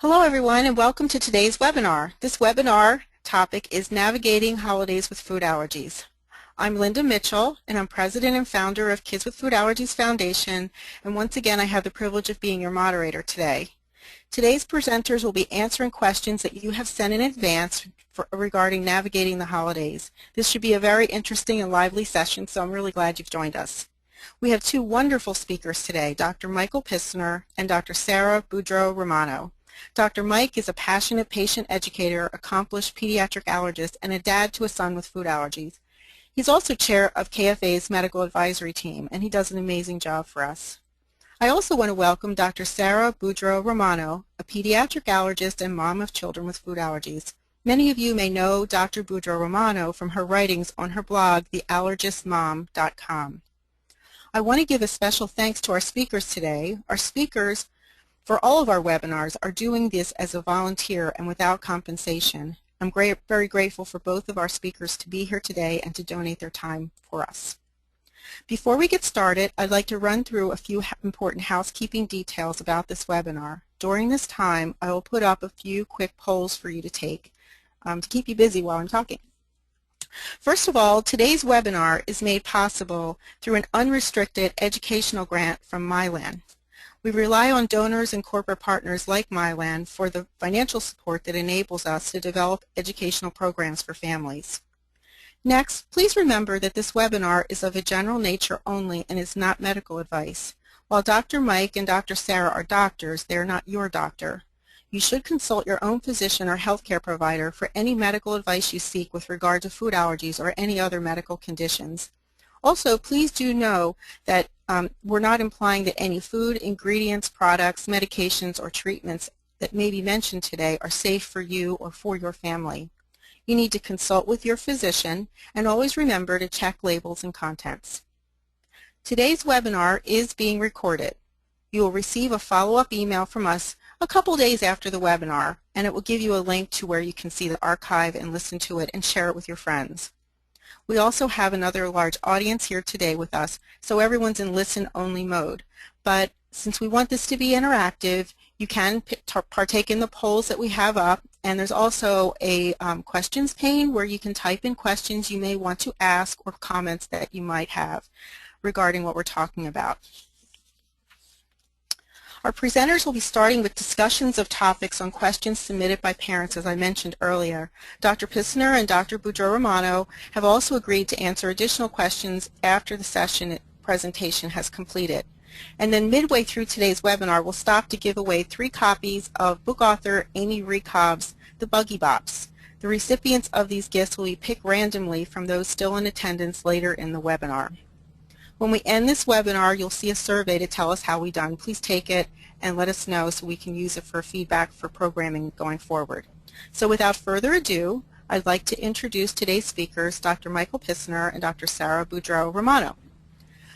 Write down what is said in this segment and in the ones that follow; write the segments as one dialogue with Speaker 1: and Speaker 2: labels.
Speaker 1: Hello everyone and welcome to today's webinar. This webinar topic is Navigating Holidays with Food Allergies. I'm Linda Mitchell and I'm president and founder of Kids with Food Allergies Foundation, and once again I have the privilege of being your moderator today. Today's presenters will be answering questions that you have sent in advance regarding navigating the holidays. This should be a very interesting and lively session, so I'm really glad you've joined us. We have two wonderful speakers today, Dr. Michael Pissner and Dr. Sarah Boudreau-Romano. Dr. Mike is a passionate patient educator, accomplished pediatric allergist, and a dad to a son with food allergies. He's also chair of KFA's medical advisory team, and he does an amazing job for us. I also want to welcome Dr. Sarah Boudreau-Romano, a pediatric allergist and mom of children with food allergies. Many of you may know Dr. Boudreau-Romano from her writings on her blog, theallergistmom.com. I want to give a special thanks to our speakers today. Our speakers for all of our webinars are doing this as a volunteer and without compensation. I'm very grateful for both of our speakers to be here today and to donate their time for us. Before we get started, I'd like to run through a few important housekeeping details about this webinar. During this time, I will put up a few quick polls for you to take to keep you busy while I'm talking. First of all, today's webinar is made possible through an unrestricted educational grant from Mylan. We rely on donors and corporate partners like Mylan for the financial support that enables us to develop educational programs for families. Next, please remember that this webinar is of a general nature only and is not medical advice. While Dr. Mike and Dr. Sarah are doctors, they are not your doctor. You should consult your own physician or healthcare provider for any medical advice you seek with regard to food allergies or any other medical conditions. Also, please do know that we're not implying that any food, ingredients, products, medications, or treatments that may be mentioned today are safe for you or for your family. You need to consult with your physician and always remember to check labels and contents. Today's webinar is being recorded. You will receive a follow-up email from us a couple days after the webinar, and it will give you a link to where you can see the archive and listen to it and share it with your friends. We also have another large audience here today with us, so everyone's in listen-only mode. But since we want this to be interactive, you can partake in the polls that we have up, and there's also a questions pane where you can type in questions you may want to ask or comments that you might have regarding what we're talking about. Our presenters will be starting with discussions of topics on questions submitted by parents, as I mentioned earlier. Dr. Pissner and Dr. Boudreau-Romano have also agreed to answer additional questions after the session presentation has completed. And then midway through today's webinar, we'll stop to give away 3 copies of book author Amy Reekhov's The Buggy Bops. The recipients of these gifts will be picked randomly from those still in attendance later in the webinar. When we end this webinar, you'll see a survey to tell us how we've done. Please take it and let us know so we can use it for feedback for programming going forward. So without further ado, I'd like to introduce today's speakers, Dr. Michael Pissner and Dr. Sarah Boudreau-Romano.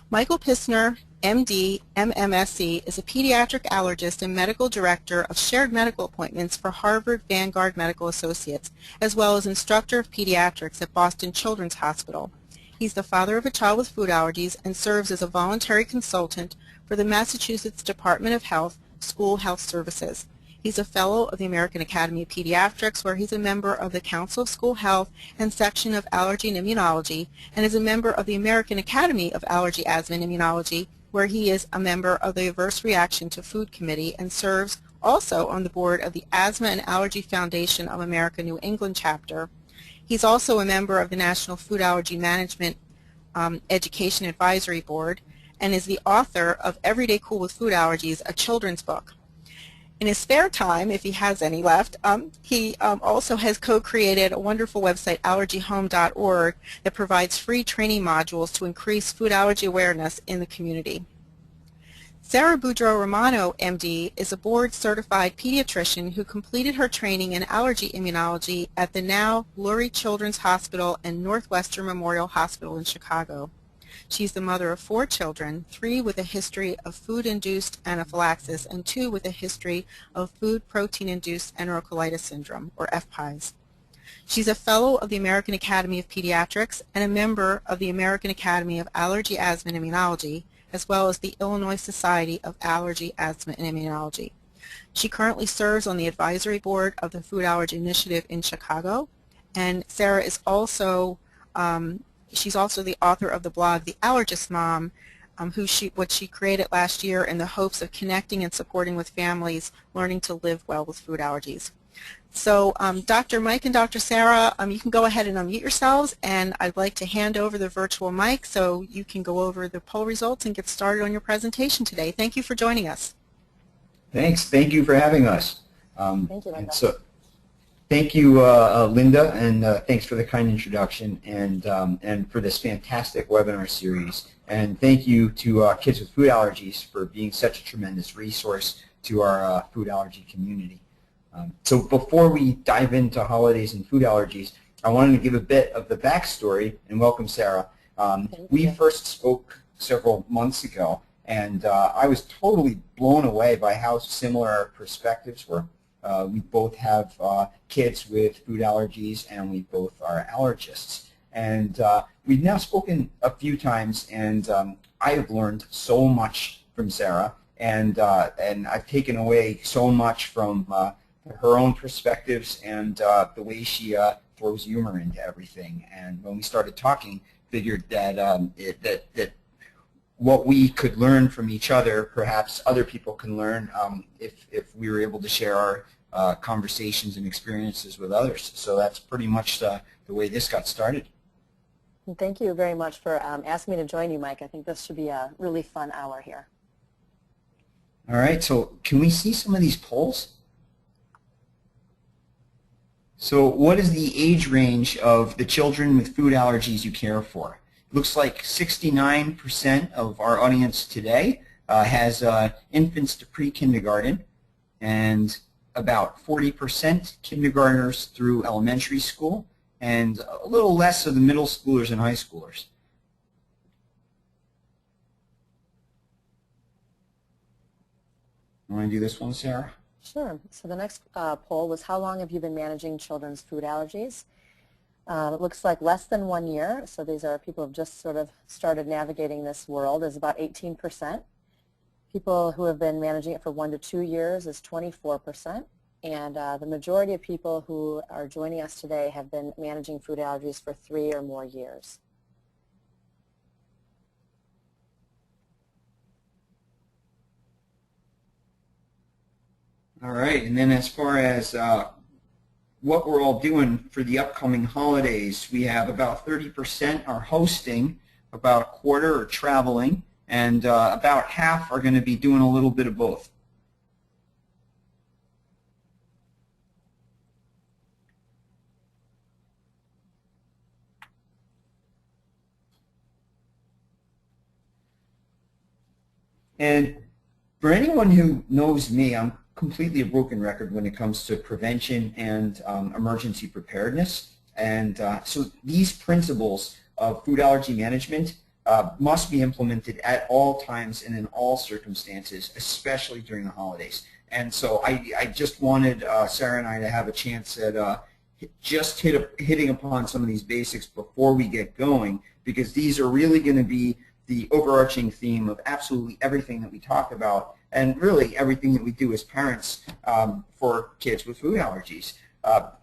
Speaker 1: Michael Pissner, MD, MMSC, is a pediatric allergist and medical director of shared medical appointments for Harvard Vanguard Medical Associates, as well as instructor of pediatrics at Boston Children's Hospital. He's the father of a child with food allergies and serves as a voluntary consultant for the Massachusetts Department of Health School Health Services. He's a fellow of the American Academy of Pediatrics, where he's a member of the Council of School Health and section of Allergy and Immunology, and is a member of the American Academy of Allergy, Asthma, and Immunology, where he is a member of the Adverse Reaction to Food Committee and serves also on the board of the Asthma and Allergy Foundation of America New England chapter. He's also a member of the National Food Allergy Management Education Advisory Board and is the author of Everyday Cool with Food Allergies, a children's book. In his spare time, if he has any left, he also has co-created a wonderful website, allergyhome.org, that provides free training modules to increase food allergy awareness in the community. Sarah Boudreau-Romano, MD, is a board-certified pediatrician who completed her training in allergy immunology at the now Lurie Children's Hospital and Northwestern Memorial Hospital in Chicago. She's the mother of 4 children, 3 with a history of food-induced anaphylaxis and 2 with a history of food protein-induced enterocolitis syndrome, or FPIES. She's a fellow of the American Academy of Pediatrics and a member of the American Academy of Allergy, Asthma, and Immunology, as well as the Illinois Society of Allergy, Asthma, and Immunology. She currently serves on the advisory board of the Food Allergy Initiative in Chicago, and Sarah is also she's also the author of the blog The Allergist Mom, what she created last year in the hopes of connecting and supporting with families learning to live well with food allergies. So Dr. Mike and Dr. Sarah, you can go ahead and unmute yourselves, and I'd like to hand over the virtual mic so you can go over the poll results and get started on your presentation today. Thank you for joining us.
Speaker 2: Thanks. Thank you for having us.
Speaker 3: Thank you, Linda.
Speaker 2: Thank you, Linda, and thanks for the kind introduction and for this fantastic webinar series. And thank you to Kids with Food Allergies for being such a tremendous resource to our food allergy community. So before we dive into holidays and food allergies, I wanted to give a bit of the backstory and welcome Sarah. We first spoke several months ago, and I was totally blown away by how similar our perspectives were. We both have kids with food allergies, and we both are allergists. And we've now spoken a few times, and I have learned so much from Sarah, and I've taken away so much from her own perspectives and the way she throws humor into everything. And when we started talking, figured that that what we could learn from each other, perhaps other people can learn if we were able to share our conversations and experiences with others. So that's pretty much the way this got started.
Speaker 3: Thank you very much for asking me to join you, Mike. I think this should be a really fun hour here.
Speaker 2: All right, so can we see some of these polls? So what is the age range of the children with food allergies you care for? It looks like 69% of our audience today has infants to pre-kindergarten, and about 40% kindergartners through elementary school, and a little less of the middle schoolers and high schoolers. You want to do this one, Sarah?
Speaker 3: Sure. So the next poll was, how long have you been managing children's food allergies? It looks like less than 1 year, so these are people who have just sort of started navigating this world, is about 18%. People who have been managing it for 1 to 2 years is 24%. And the majority of people who are joining us today have been managing food allergies for 3 or more years.
Speaker 2: All right, and then as far as what we're all doing for the upcoming holidays, we have about 30% are hosting, about a quarter are traveling, and about half are going to be doing a little bit of both. And for anyone who knows me, I'm completely a broken record when it comes to prevention and emergency preparedness. And so these principles of food allergy management must be implemented at all times and in all circumstances, especially during the holidays. And so I just wanted Sarah and I to have a chance at just hitting upon some of these basics before we get going, because these are really going to be the overarching theme of absolutely everything that we talk about, and really everything that we do as parents for kids with food allergies.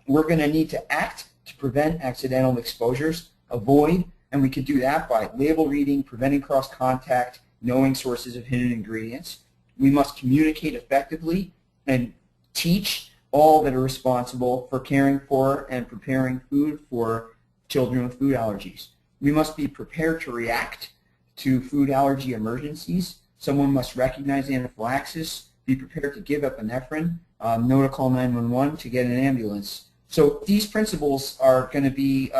Speaker 2: We're going to need to act to prevent accidental exposures, avoid, and we can do that by label reading, preventing cross-contact, knowing sources of hidden ingredients. We must communicate effectively and teach all that are responsible for caring for and preparing food for children with food allergies. We must be prepared to react to food allergy emergencies. Someone must recognize anaphylaxis, be prepared to give epinephrine, know to call 911 to get an ambulance. So these principles are going to be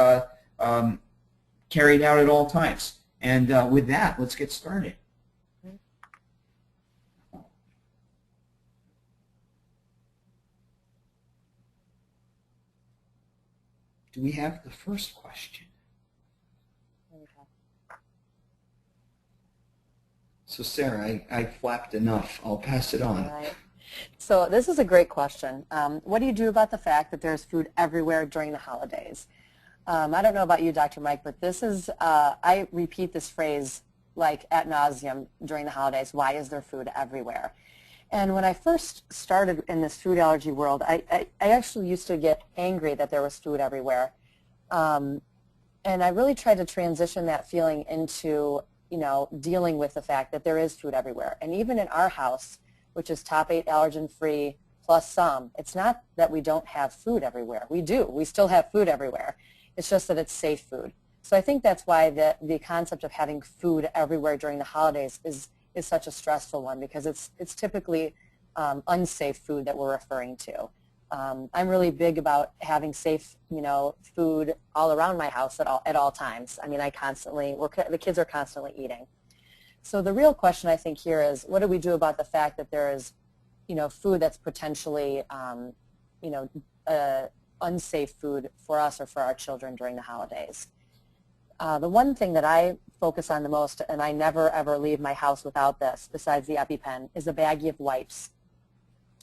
Speaker 2: carried out at all times. And with that, let's get started. Do we have the first question? So Sarah, I flapped enough. I'll pass it on.
Speaker 3: All right. So this is a great question. What do you do about the fact that there's food everywhere during the holidays? I don't know about you, Dr. Mike, but this is, I repeat this phrase like ad nauseum during the holidays. Why is there food everywhere? And when I first started in this food allergy world, I actually used to get angry that there was food everywhere. And I really tried to transition that feeling into, dealing with the fact that there is food everywhere. And even in our house, which is top 8 allergen-free plus some, it's not that we don't have food everywhere. We do. We still have food everywhere. It's just that it's safe food. So I think that's why the concept of having food everywhere during the holidays is such a stressful one, because it's typically unsafe food that we're referring to. I'm really big about having safe, food all around my house at all times. I mean, the kids are constantly eating. So the real question I think here is, what do we do about the fact that there is, food that's potentially, unsafe food for us or for our children during the holidays? The one thing that I focus on the most, and I never ever leave my house without this, besides the EpiPen, is a baggie of wipes.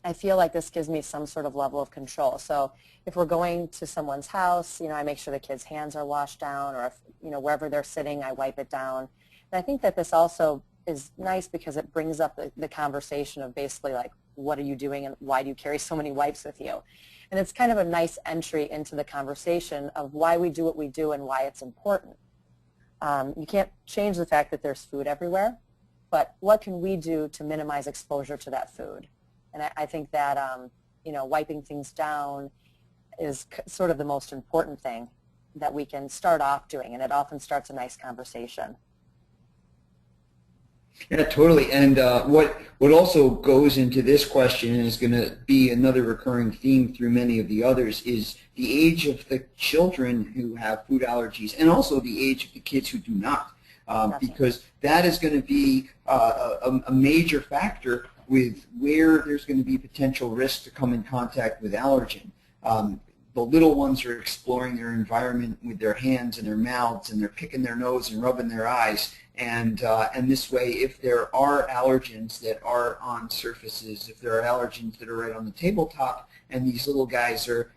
Speaker 3: I feel like this gives me some sort of level of control. So if we're going to someone's house, I make sure the kids' hands are washed down, or if, wherever they're sitting, I wipe it down. And I think that this also is nice because it brings up the conversation of basically like, what are you doing and why do you carry so many wipes with you? And it's kind of a nice entry into the conversation of why we do what we do and why it's important. You can't change the fact that there's food everywhere, but what can we do to minimize exposure to that food? And I think that, wiping things down is sort of the most important thing that we can start off doing, and it often starts a nice conversation.
Speaker 2: Yeah, totally. And what also goes into this question, and is going to be another recurring theme through many of the others, is the age of the children who have food allergies, and also the age of the kids who do not, because that is going to be a major factor with where there's going to be potential risk to come in contact with allergen. The little ones are exploring their environment with their hands and their mouths, and they're picking their nose and rubbing their eyes. And this way, if there are allergens that are on surfaces, if there are allergens that are right on the tabletop, and these little guys are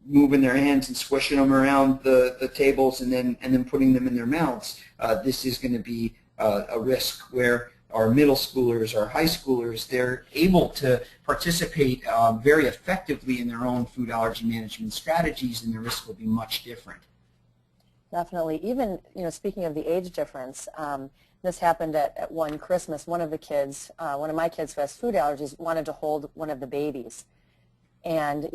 Speaker 2: moving their hands and squishing them around the tables and then putting them in their mouths, this is going to be a risk where our middle schoolers, our high schoolers, they're able to participate very effectively in their own food allergy management strategies, and the risk will be much different.
Speaker 3: Definitely. Even, speaking of the age difference, this happened at one Christmas. One of my kids who has food allergies wanted to hold one of the babies. And,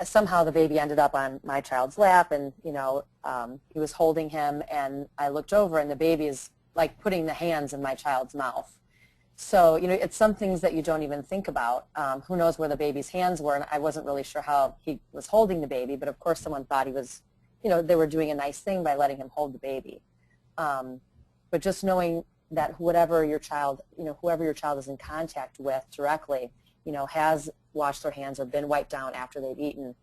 Speaker 3: somehow the baby ended up on my child's lap, and, he was holding him, and I looked over, and the baby is like putting the hands in my child's mouth. So, it's some things that you don't even think about. Who knows where the baby's hands were, and I wasn't really sure how he was holding the baby, but of course someone thought he was, they were doing a nice thing by letting him hold the baby. But just knowing that whoever your child is in contact with directly, has washed their hands or been wiped down after they've eaten.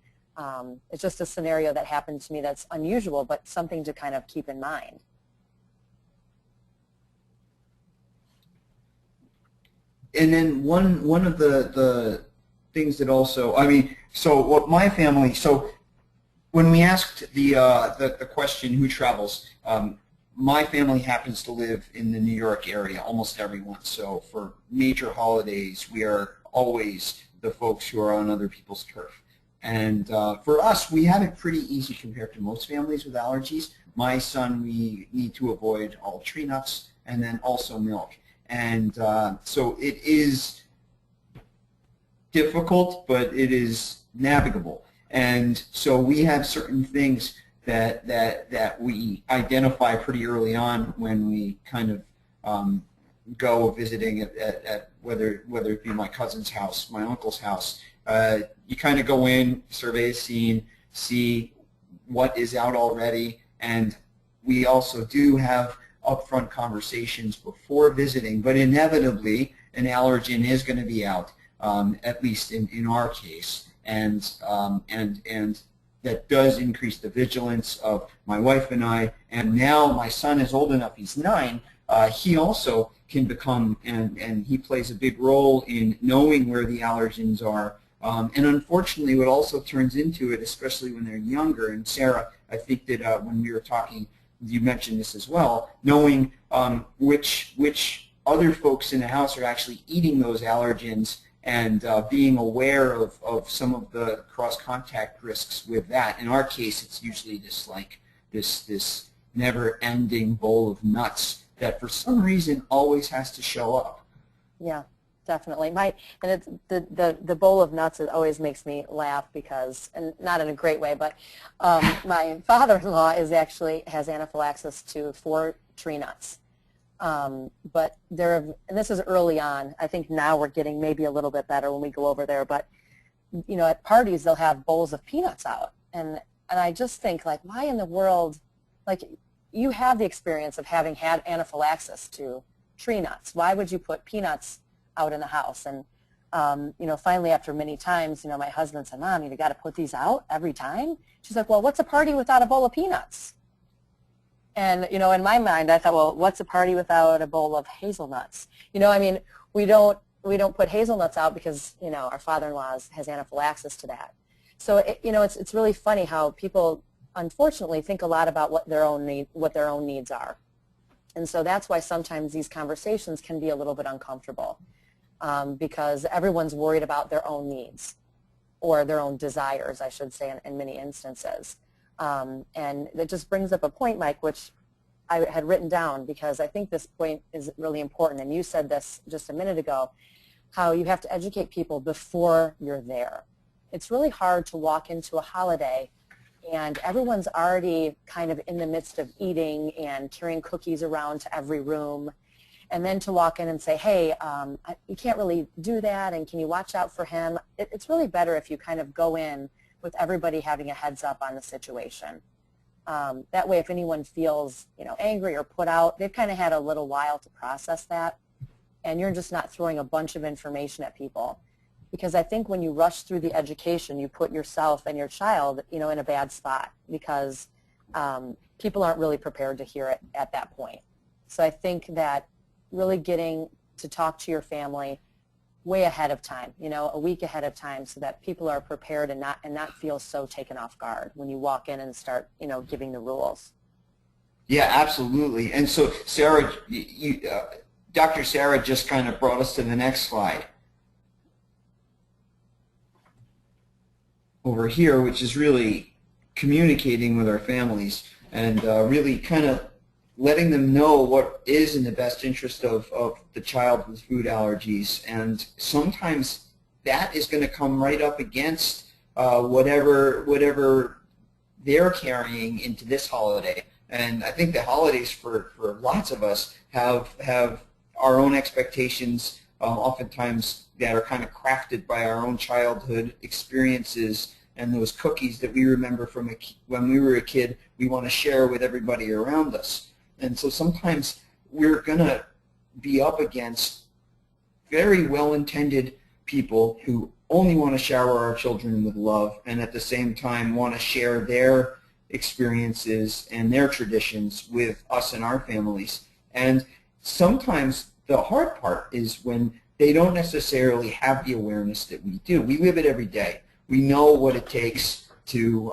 Speaker 3: It's just a scenario that happened to me that's unusual, but something to kind of keep in mind.
Speaker 2: And then one of the things that also, so what my family, so when we asked the question, who travels, my family happens to live in the New York area, almost everyone. So for major holidays, we are always the folks who are on other people's turf. And for us, we have it pretty easy compared to most families with allergies. My son, we need to avoid all tree nuts and then also milk. And so it is difficult, but it is navigable. And so we have certain things that we identify pretty early on when we kind of go visiting at whether it be my cousin's house, my uncle's house. You kind of go in, survey a scene, see what is out already, and we also do have upfront conversations before visiting, but inevitably an allergen is going to be out, at least in our case, and that does increase the vigilance of my wife and I. And now my son is old enough; he's 9. He also can become, and he plays a big role in knowing where the allergens are. And unfortunately, what also turns into it, especially when they're younger, and Sarah, I think that when we were talking, you mentioned this as well, knowing which other folks in the house are actually eating those allergens and being aware of some of the cross-contact risks with that. In our case, it's usually this never-ending bowl of nuts that for some reason always has to show up.
Speaker 3: Yeah, definitely. And it's the bowl of nuts, it always makes me laugh because, and not in a great way, but my father-in-law has anaphylaxis to 4 tree nuts. But and this is early on. I think now we're getting maybe a little bit better when we go over there. But you know, at parties they'll have bowls of peanuts out, and I just think, like, why in the world? Like, you have the experience of having had anaphylaxis to tree nuts. Why would you put peanuts out in the house? And you know, finally, after many times, you know, my husband said, "Mom, you got to put these out every time." She's like, "Well, what's a party without a bowl of peanuts?" And, you know, in my mind, I thought, well, what's a party without a bowl of hazelnuts? You know, I mean, we don't put hazelnuts out because, you know, our father-in-law has anaphylaxis to that. So, you know, it's really funny how people, unfortunately, think a lot about what their own needs are. And so that's why sometimes these conversations can be a little bit uncomfortable because everyone's worried about their own needs or their own desires, I should say, in many instances. And that just brings up a point, Mike, which I had written down because I think this point is really important. And you said this just a minute ago, how you have to educate people before you're there. It's really hard to walk into a holiday and everyone's already kind of in the midst of eating and carrying cookies around to every room. And then to walk in and say, hey, you can't really do that, and can you watch out for him? It's really better if you kind of go in with everybody having a heads up on the situation. That way, if anyone feels, you know, angry or put out, they've kind of had a little while to process that, and you're just not throwing a bunch of information at people. Because I think when you rush through the education, you put yourself and your child, you know, in a bad spot because people aren't really prepared to hear it at that point. So I think that really getting to talk to your family way ahead of time, you know, a week ahead of time, so that people are prepared and not feel so taken off guard when you walk in and start, you know, giving the rules.
Speaker 2: Yeah, absolutely. And so, Sarah, Dr. Sarah just kind of brought us to the next slide over here, which is really communicating with our families and really kind of letting them know what is in the best interest of the child with food allergies. And sometimes that is going to come right up against whatever they're carrying into this holiday. And I think the holidays for lots of us have our own expectations, oftentimes that are kind of crafted by our own childhood experiences and those cookies that we remember from when we were a kid we want to share with everybody around us. And so sometimes we're going to be up against very well-intended people who only want to shower our children with love and at the same time want to share their experiences and their traditions with us and our families. And sometimes the hard part is when they don't necessarily have the awareness that we do. We live it every day. We know what it takes to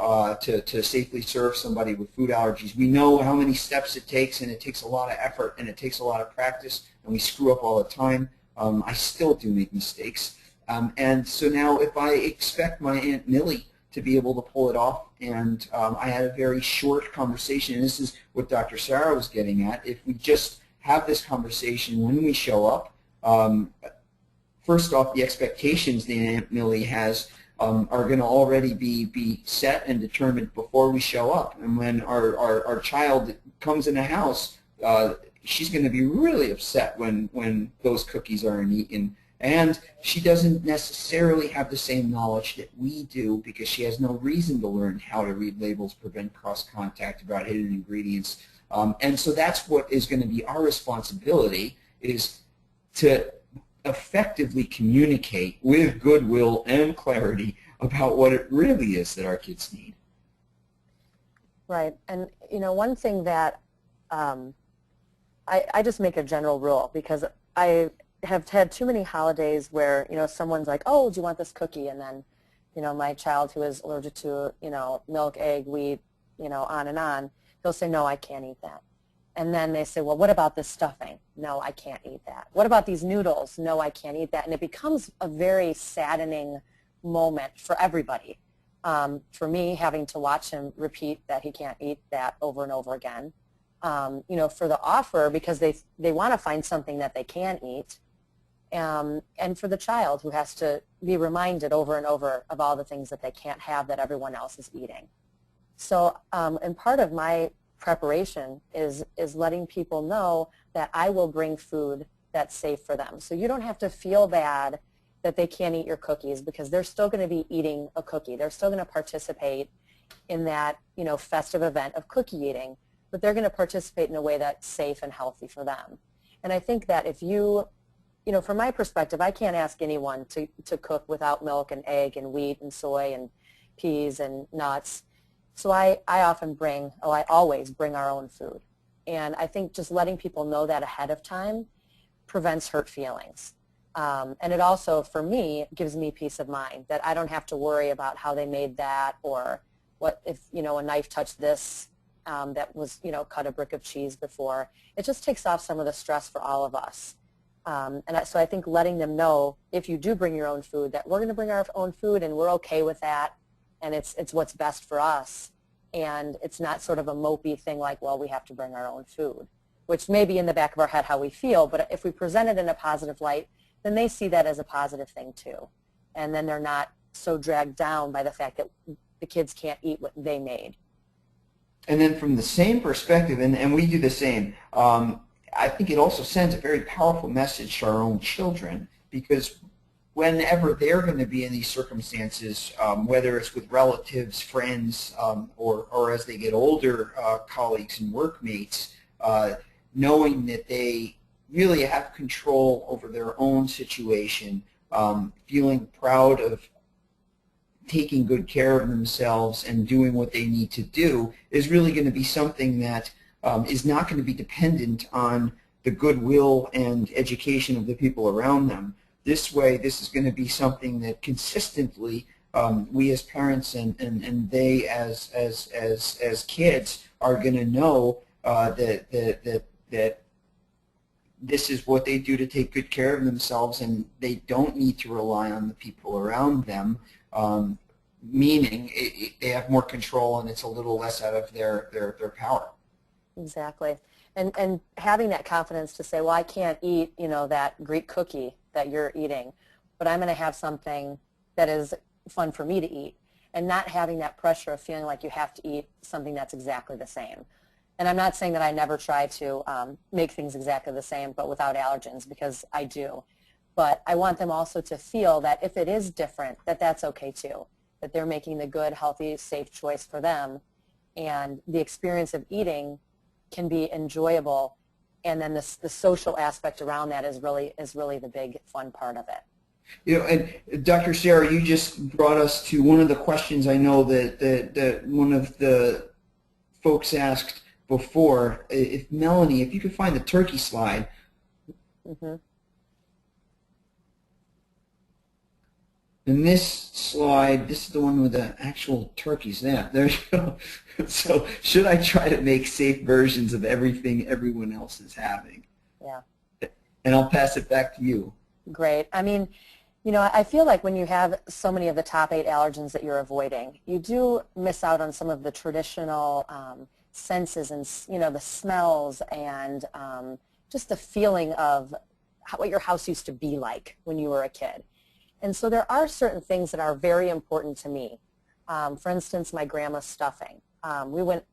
Speaker 2: safely serve somebody with food allergies. We know how many steps it takes, and it takes a lot of effort, and it takes a lot of practice, and we screw up all the time. I still do make mistakes. And so now if I expect my Aunt Millie to be able to pull it off, and I had a very short conversation, and this is what Dr. Sarah was getting at, if we just have this conversation when we show up, first off, the expectations that Aunt Millie has are going to already be set and determined before we show up. And when our child comes in the house, she's going to be really upset when those cookies aren't eaten. And she doesn't necessarily have the same knowledge that we do because she has no reason to learn how to read labels, prevent cross-contact, about hidden ingredients. And so that's what is going to be our responsibility, is to effectively communicate with goodwill and clarity about what it really is that our kids need.
Speaker 3: Right. And, you know, one thing that I just make a general rule because I have had too many holidays where, you know, someone's like, oh, do you want this cookie? And then, you know, my child who is allergic to, you know, milk, egg, wheat, you know, on and on, they'll say, no, I can't eat that. And then they say, well, what about this stuffing? No, I can't eat that. What about these noodles? No, I can't eat that. And it becomes a very saddening moment for everybody. For me, having to watch him repeat that he can't eat that over and over again. You know, for the offerer, because they want to find something that they can eat. And for the child, who has to be reminded over and over of all the things that they can't have that everyone else is eating. So, and part of my preparation is letting people know that I will bring food that's safe for them. So you don't have to feel bad that they can't eat your cookies, because they're still going to be eating a cookie. They're still going to participate in that, you know, festive event of cookie eating, but they're going to participate in a way that's safe and healthy for them. And I think that if you know, from my perspective, I can't ask anyone to cook without milk and egg and wheat and soy and peas and nuts. So I always bring our own food. And I think just letting people know that ahead of time prevents hurt feelings. And it also, for me, gives me peace of mind that I don't have to worry about how they made that, or what if, you know, a knife touched this that was, you know, cut a brick of cheese before. It just takes off some of the stress for all of us. So I think letting them know, if you do bring your own food, that we're going to bring our own food and we're okay with that, and it's what's best for us. And it's not sort of a mopey thing like, well, we have to bring our own food, which may be in the back of our head how we feel, but if we present it in a positive light, then they see that as a positive thing too. And then they're not so dragged down by the fact that the kids can't eat what they made.
Speaker 2: And then from the same perspective, and we do the same, I think it also sends a very powerful message to our own children, because whenever they're going to be in these circumstances, whether it's with relatives, friends, or as they get older, colleagues and workmates, knowing that they really have control over their own situation, feeling proud of taking good care of themselves and doing what they need to do, is really going to be something that is not going to be dependent on the goodwill and education of the people around them. This way, this is going to be something that consistently we as parents and they as kids are going to know that this is what they do to take good care of themselves, and they don't need to rely on the people around them, meaning they have more control and it's a little less out of their power.
Speaker 3: Exactly. And having that confidence to say, well, I can't eat, you know, that Greek cookie that you're eating, but I'm going to have something that is fun for me to eat, and not having that pressure of feeling like you have to eat something that's exactly the same. And I'm not saying that I never try to make things exactly the same, but without allergens, because I do. But I want them also to feel that if it is different, that that's okay too, that they're making the good, healthy, safe choice for them, and the experience of eating can be enjoyable, and then the social aspect around that is really the big fun part of it.
Speaker 2: You know, and Dr. Sarah, you just brought us to one of the questions I know that one of the folks asked before. If Melanie, if you could find the turkey slide.
Speaker 3: Mm-hmm.
Speaker 2: And this slide, this is the one with the actual turkeys. There you go. So should I try to make safe versions of everything everyone else is having?
Speaker 3: Yeah.
Speaker 2: And I'll pass it back to you.
Speaker 3: Great. I mean, you know, I feel like when you have so many of the top 8 allergens that you're avoiding, you do miss out on some of the traditional senses and, you know, the smells and just the feeling of what your house used to be like when you were a kid. And so there are certain things that are very important to me. For instance, my grandma's stuffing. We went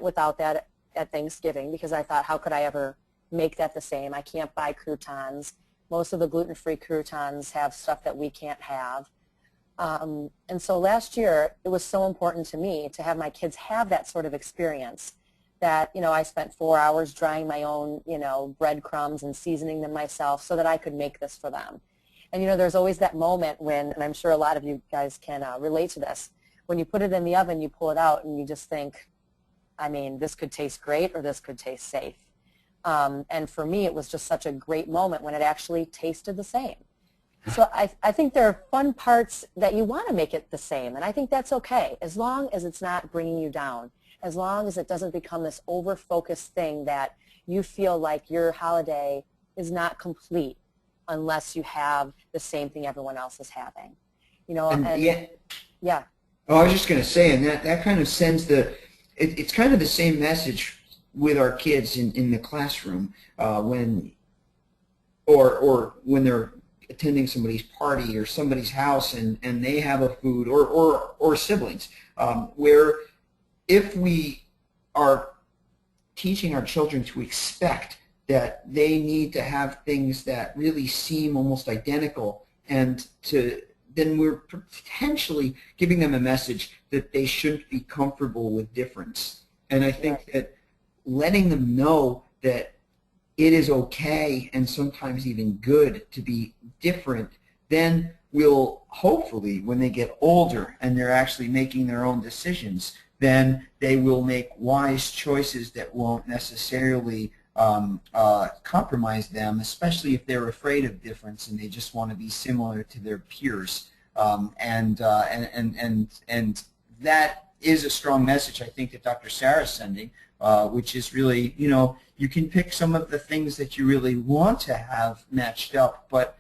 Speaker 3: without that at Thanksgiving because I thought, how could I ever make that the same? I can't buy croutons. Most of the gluten-free croutons have stuff that we can't have. And so last year, it was so important to me to have my kids have that sort of experience that, you know, I spent 4 hours drying my own, you know, breadcrumbs and seasoning them myself so that I could make this for them. And, you know, there's always that moment when, and I'm sure a lot of you guys can relate to this, when you put it in the oven, you pull it out and you just think, I mean, this could taste great or this could taste safe. And for me, it was just such a great moment when it actually tasted the same. So I think there are fun parts that you want to make it the same, and I think that's okay, as long as it's not bringing you down. as long as it doesn't become this over-focused thing that you feel like your holiday is not complete unless you have the same thing everyone else is having. You know, and yeah.
Speaker 2: Oh, I was just going to say, and that kind of sends it's kind of the same message with our kids in the classroom when they're attending somebody's party or somebody's house and they have a food or siblings, where if we are teaching our children to expect that they need to have things that really seem almost identical, and then we're potentially giving them a message that they shouldn't be comfortable with difference. And I think that letting them know that it is okay and sometimes even good to be different, then will hopefully, when they get older and they're actually making their own decisions, then they will make wise choices that won't necessarily compromise them, especially if they're afraid of difference and they just want to be similar to their peers. And that is a strong message, I think, that Dr. Sarah's sending, which is really, you know, you can pick some of the things that you really want to have matched up, but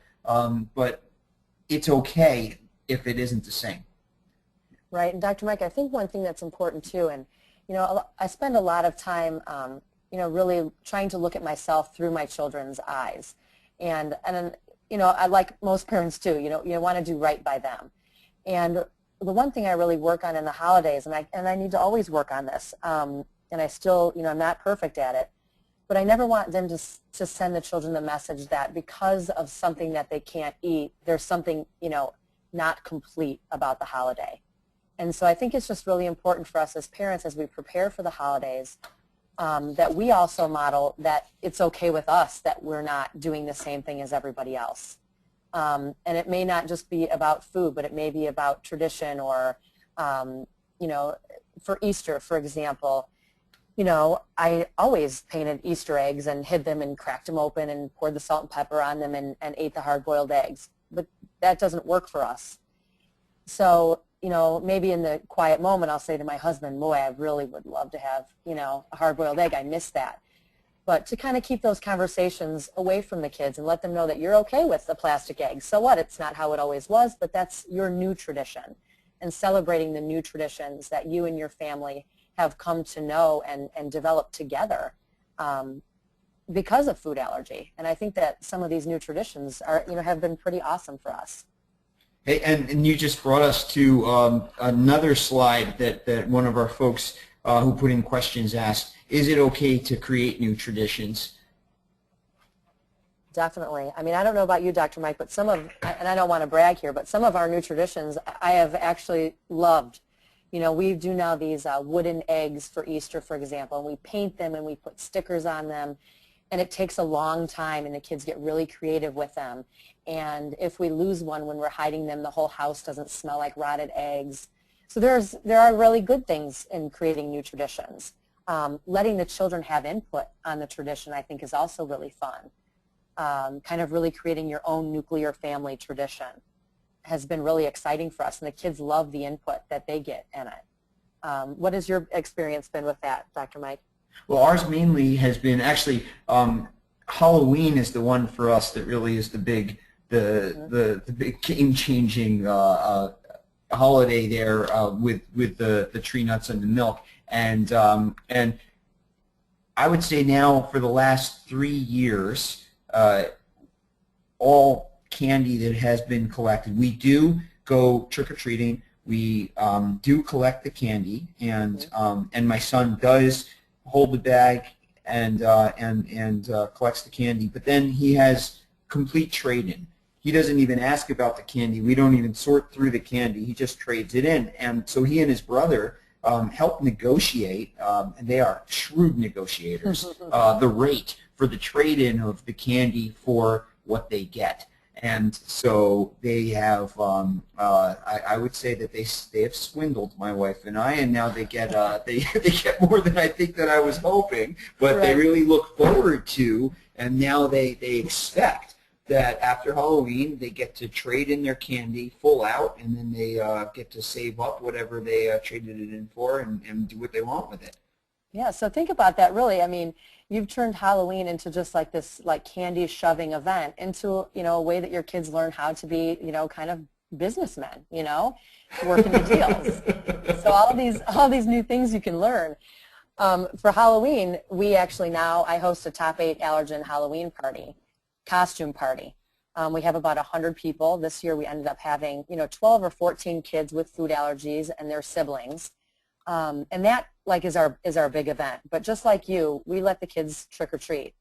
Speaker 2: it's okay if it isn't the same.
Speaker 3: Right, and Dr. Mike, I think one thing that's important too, and you know, I spend a lot of time, you know, really trying to look at myself through my children's eyes, and you know, I like most parents too. You know, you want to do right by them, and the one thing I really work on in the holidays, and I need to always work on this, and I still, you know, I'm not perfect at it, but I never want them to send the children the message that because of something that they can't eat, there's something, you know, not complete about the holiday. And so I think it's just really important for us as parents, as we prepare for the holidays, that we also model that it's okay with us that we're not doing the same thing as everybody else. And it may not just be about food, but it may be about tradition or, you know, for Easter, for example, you know, I always painted Easter eggs and hid them and cracked them open and poured the salt and pepper on them and ate the hard-boiled eggs. But that doesn't work for us. So, you know, maybe in the quiet moment I'll say to my husband, boy, I really would love to have, you know, a hard-boiled egg. I miss that. But to kind of keep those conversations away from the kids and let them know that you're okay with the plastic egg. So what? It's not how it always was, but that's your new tradition. And celebrating the new traditions that you and your family have come to know and develop together because of food allergy. And I think that some of these new traditions are, you know, have been pretty awesome for us.
Speaker 2: Hey, and you just brought us to another slide that one of our folks who put in questions asked. Is it okay to create new traditions?
Speaker 3: Definitely. I mean, I don't know about you, Dr. Mike, but some of, and I don't want to brag here, but some of our new traditions I have actually loved. You know, we do now these wooden eggs for Easter, for example, and we paint them and we put stickers on them. And it takes a long time, and the kids get really creative with them. And if we lose one when we're hiding them, the whole house doesn't smell like rotted eggs. So there are really good things in creating new traditions. Letting the children have input on the tradition, I think, is also really fun. Kind of really creating your own nuclear family tradition has been really exciting for us, and the kids love the input that they get in it. What has your experience been with that, Dr. Mike?
Speaker 2: Well, ours mainly has been actually Halloween is the one for us that really is the big big game-changing holiday there with the tree nuts and the milk, and I would say now for the last 3 years, all candy that has been collected, we do go trick-or-treating. We do collect the candy, and my son does hold the bag and collects the candy. But then he has complete trade-in. He doesn't even ask about the candy. We don't even sort through the candy. He just trades it in. And so he and his brother help negotiate, and they are shrewd negotiators, the rate for the trade-in of the candy for what they get. And so they have, I would say that they have swindled my wife and I, and now they get they get more than I think that I was hoping, but they really look forward to, and now they expect that after Halloween they get to trade in their candy full out, and then they get to save up whatever they traded it in for and do what they want with it.
Speaker 3: Yeah, so think about that really. I mean, you've turned Halloween into just like this like candy shoving event into, a way that your kids learn how to be, kind of businessmen, working the deals. So all these new things you can learn. For Halloween, we actually now, I host a top 8 allergen Halloween party, costume party. We have about 100 people. This year we ended up having, 12 or 14 kids with food allergies and their siblings. And that is our big event. But just like you, we let the kids trick or treat.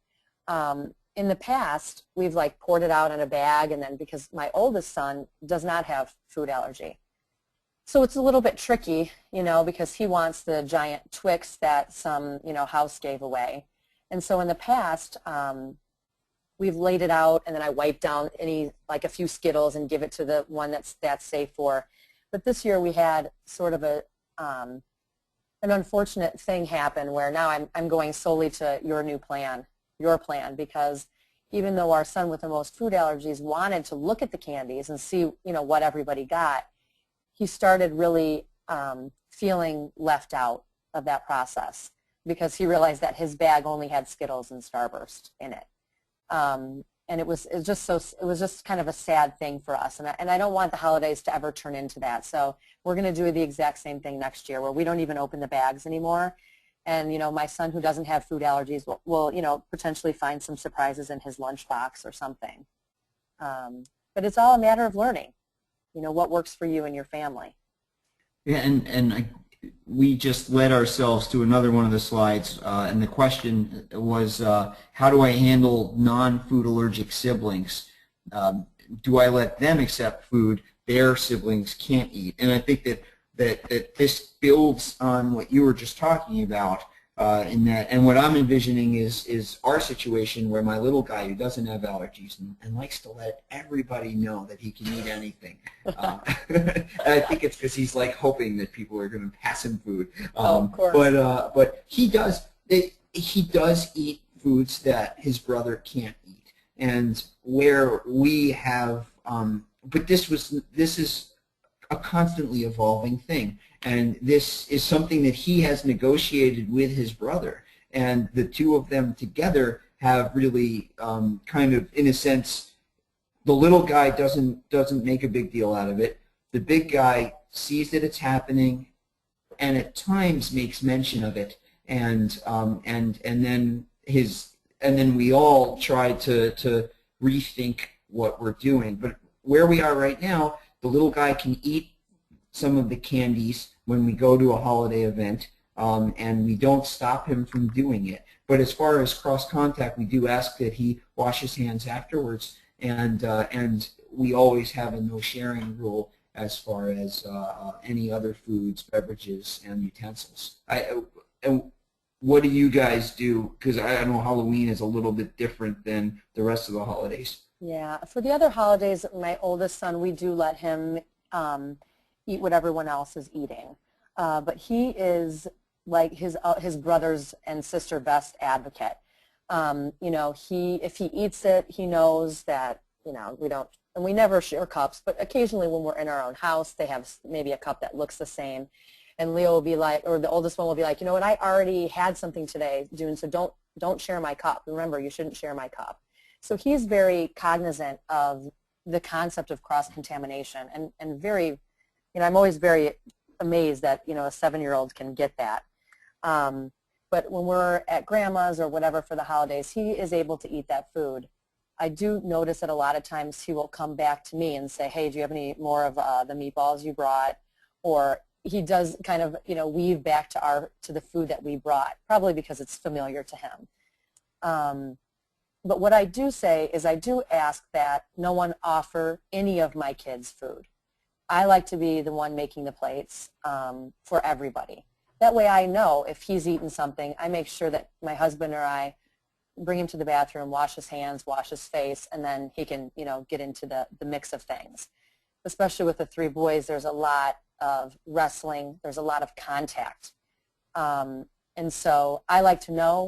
Speaker 3: In the past, we've poured it out in a bag, and then because my oldest son does not have food allergy. So it's a little bit tricky, because he wants the giant Twix that some, house gave away. And so in the past, we've laid it out, and then I wipe down a few Skittles and give it to the one that's safe for. But this year we had sort of an unfortunate thing happen where now I'm going solely to your plan, because even though our son with the most food allergies wanted to look at the candies and see, what everybody got, he started really feeling left out of that process because he realized that his bag only had Skittles and Starburst in it. And it was just kind of a sad thing for us, and I don't want the holidays to ever turn into that. So we're going to do the exact same thing next year, where we don't even open the bags anymore. And my son, who doesn't have food allergies, will potentially find some surprises in his lunchbox or something. But it's all a matter of learning, what works for you and your family.
Speaker 2: Yeah, we just led ourselves to another one of the slides, and the question was, how do I handle non-food allergic siblings? Do I let them accept food their siblings can't eat? And I think that this builds on what you were just talking about, and what I'm envisioning is our situation where my little guy who doesn't have allergies and likes to let everybody know that he can eat anything. And I think it's because he's hoping that people are going to pass him food.
Speaker 3: Of course.
Speaker 2: But he does eat foods that his brother can't eat, and where we have. But this is a constantly evolving thing. And this is something that he has negotiated with his brother. And the two of them together have really kind of, in a sense, the little guy doesn't make a big deal out of it. The big guy sees that it's happening and at times makes mention of it. And then we all try to rethink what we're doing. But where we are right now, the little guy can eat some of the candies when we go to a holiday event, and we don't stop him from doing it. But as far as cross-contact, we do ask that he wash his hands afterwards, and we always have a no-sharing rule as far as any other foods, beverages, and utensils. And what do you guys do? Because I know Halloween is a little bit different than the rest of the holidays.
Speaker 3: Yeah, for the other holidays, my oldest son, we do let him eat what everyone else is eating. But he is like his brother's and sister best advocate. If he eats it, he knows that, we don't, and we never share cups, but occasionally when we're in our own house, they have maybe a cup that looks the same. And Leo will be like, or the oldest one will be like, you know what, I already had something today, June, so don't share my cup. Remember, you shouldn't share my cup. So he's very cognizant of the concept of cross-contamination, and very, I'm always very amazed that, a 7-year-old can get that. But when we're at grandma's or whatever for the holidays, he is able to eat that food. I do notice that a lot of times he will come back to me and say, hey, do you have any more of the meatballs you brought? Or he does kind of, weave back to the food that we brought, probably because it's familiar to him. But what I do say is I do ask that no one offer any of my kids food. I like to be the one making the plates for everybody. That way I know if he's eaten something, I make sure that my husband or I bring him to the bathroom, wash his hands, wash his face, and then he can, get into the mix of things. Especially with the 3 boys, there's a lot of wrestling, there's a lot of contact. And so I like to know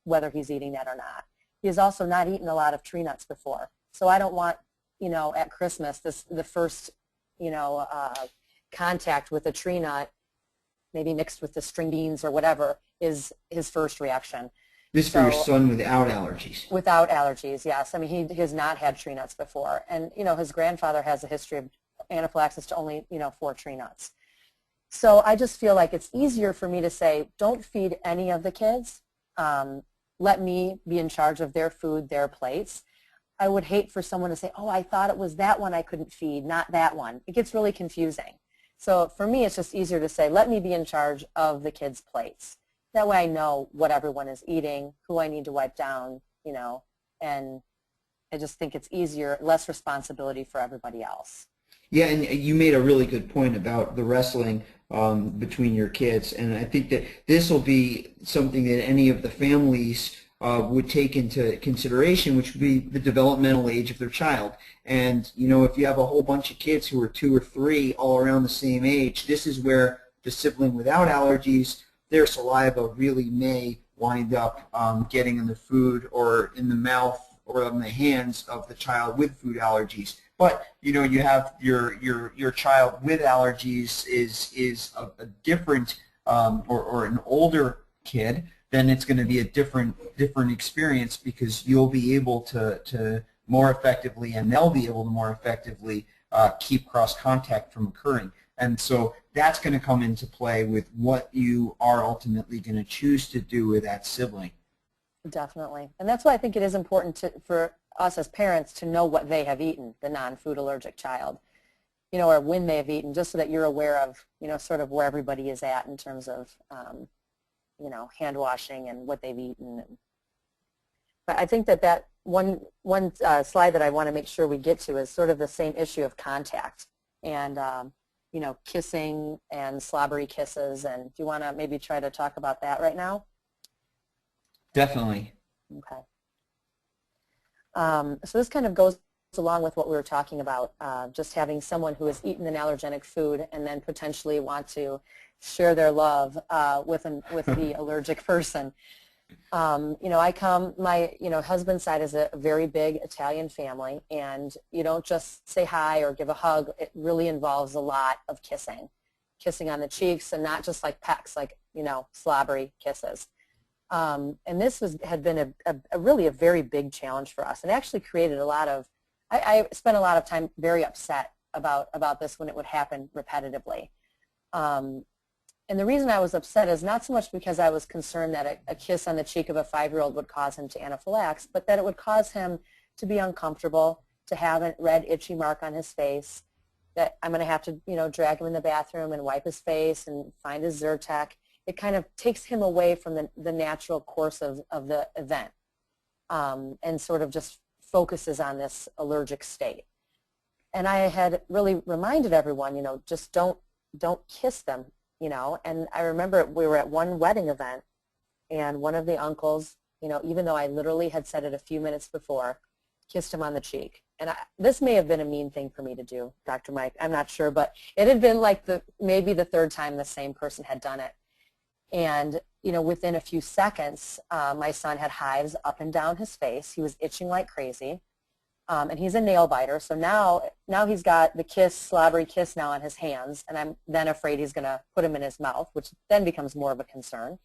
Speaker 3: whether he's eating that or not. He has also not eaten a lot of tree nuts before. So I don't want, at Christmas, the first, contact with a tree nut, maybe mixed with the string beans or whatever, is his first reaction.
Speaker 2: This for your son without allergies.
Speaker 3: Without allergies, yes. I mean, he has not had tree nuts before. And, his grandfather has a history of anaphylaxis to only, 4 tree nuts. So I just feel like it's easier for me to say, don't feed any of the kids. Let me be in charge of their food, their plates. I would hate for someone to say, oh, I thought it was that one I couldn't feed, not that one. It gets really confusing. So for me, it's just easier to say, let me be in charge of the kids' plates. That way I know what everyone is eating, who I need to wipe down, and I just think it's easier, less responsibility for everybody else.
Speaker 2: Yeah, and you made a really good point about the wrestling between your kids, and I think that this will be something that any of the families would take into consideration, which would be the developmental age of their child. And if you have a whole bunch of kids who are 2 or 3 all around the same age, this is where the sibling without allergies, their saliva really may wind up getting in the food or in the mouth or in the hands of the child with food allergies. But you have your child with allergies is a different or an older kid, then it's going to be a different experience, because you'll be able to more effectively, and they'll be able to more effectively keep cross contact from occurring. And so that's going to come into play with what you are ultimately going to choose to do with that sibling.
Speaker 3: Definitely. And that's why I think it is important for us as parents to know what they have eaten, the non-food allergic child, or when they have eaten, just so that you're aware of, sort of where everybody is at in terms of, hand washing and what they've eaten. But I think that one slide that I want to make sure we get to is sort of the same issue of contact and, kissing and slobbery kisses. And do you want to maybe try to talk about that right now?
Speaker 2: Definitely.
Speaker 3: Okay. So this kind of goes along with what we were talking about, just having someone who has eaten an allergenic food and then potentially want to share their love with the allergic person. My husband's side is a very big Italian family, and you don't just say hi or give a hug. It really involves a lot of kissing on the cheeks, and not just like pecks, like slobbery kisses. And this had been really a very big challenge for us, and actually created a lot of. I spent a lot of time very upset about this when it would happen repetitively. And the reason I was upset is not so much because I was concerned that a kiss on the cheek of a 5-year-old would cause him to anaphylax, but that it would cause him to be uncomfortable, to have a red itchy mark on his face, that I'm going to have to drag him in the bathroom and wipe his face and find his Zyrtec. It kind of takes him away from the natural course of the event, and sort of just focuses on this allergic state. And I had really reminded everyone, just don't kiss them. And I remember we were at one wedding event, and one of the uncles, even though I literally had said it a few minutes before, kissed him on the cheek. And this may have been a mean thing for me to do, Dr. Mike, I'm not sure, but it had been like maybe the 3rd time the same person had done it. And, within a few seconds, my son had hives up and down his face. He was itching like crazy. And he's a nail biter, so now he's got the slobbery kiss now on his hands, and I'm then afraid he's going to put him in his mouth, which then becomes more of a concern.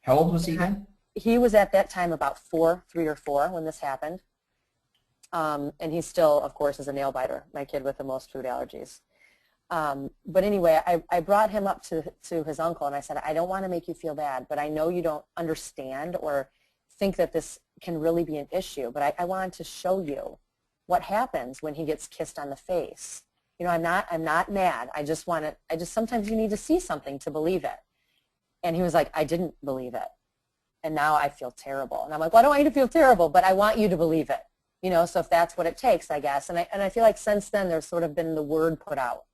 Speaker 2: How old was he then?
Speaker 3: He was at that time about 3 or 4 when this happened. And he still, of course, is a nail biter, my kid with the most food allergies. But anyway, I brought him up to his uncle, and I said, I don't want to make you feel bad, but I know you don't understand or think that this can really be an issue, but I wanted to show you what happens when he gets kissed on the face. I'm not mad. Sometimes you need to see something to believe it. And he was like, I didn't believe it. And now I feel terrible. And I'm like, well, I don't want you to feel terrible, but I want you to believe it. So if that's what it takes, I guess. And I feel like since then there's sort of been the word put out,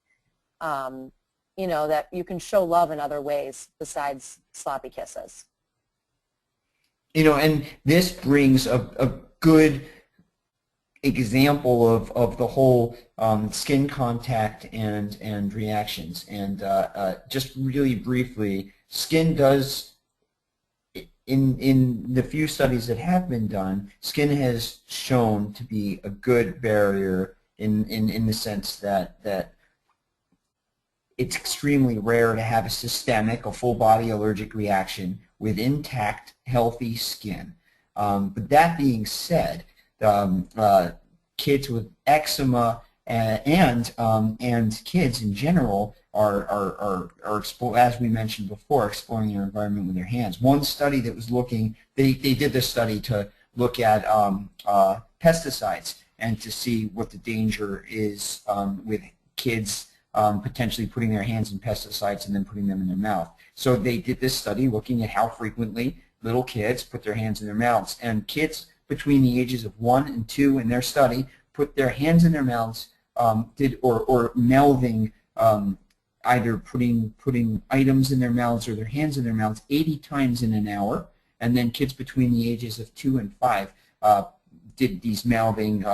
Speaker 3: that you can show love in other ways besides sloppy kisses.
Speaker 2: And this brings a good example of the whole skin contact and reactions. And just really briefly, skin does in the few studies that have been done, skin has shown to be a good barrier in the sense that it's extremely rare to have a systemic, a full-body allergic reaction with intact, healthy skin. But that being said, kids with eczema and kids in general are as we mentioned before, exploring their environment with their hands. One study that was looking, they did this study to look at pesticides and to see what the danger is with kids potentially putting their hands in pesticides and then putting them in their mouth. So they did this study looking at how frequently little kids put their hands in their mouths. And kids between the ages of 1 and 2 in their study put their hands in their mouths, or mouthing, either putting items in their mouths or their hands in their mouths 80 times in an hour. And then kids between the ages of 2 and 5 did these mouthing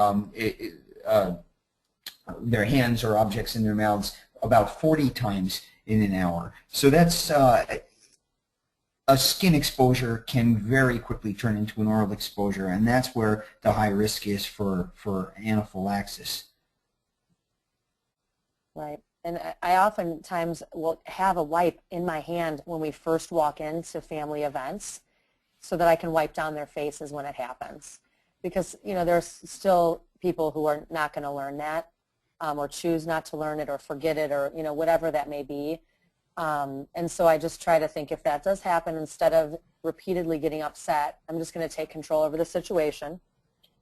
Speaker 2: their hands or objects in their mouths about 40 times in an hour. So that's a skin exposure can very quickly turn into an oral exposure, and that's where the high risk is for anaphylaxis.
Speaker 3: Right. And I oftentimes will have a wipe in my hand when we first walk into family events so that I can wipe down their faces when it happens. Because, you know, there's still people who are not going to learn that, or choose not to learn it, or forget it, or, you know, whatever that may be. And so I just try to think, if that does happen, instead of repeatedly getting upset, I'm just going to take control over the situation,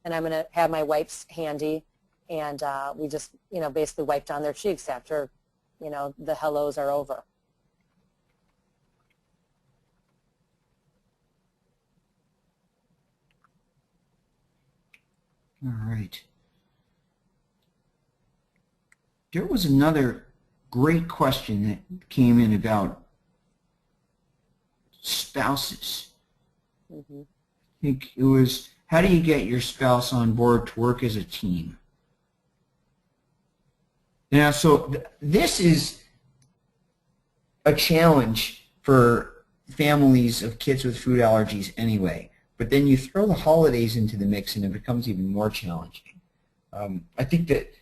Speaker 3: and I'm going to have my wipes handy, and we just, you know, basically wipe down their cheeks after, you know, the hellos are over.
Speaker 2: All right. There was another great question that came in about spouses.
Speaker 3: Mm-hmm.
Speaker 2: I think it was, how do you get your spouse on board to work as a team? Now, so this is a challenge for families of kids with food allergies anyway, but then you throw the holidays into the mix and it becomes even more challenging. I think that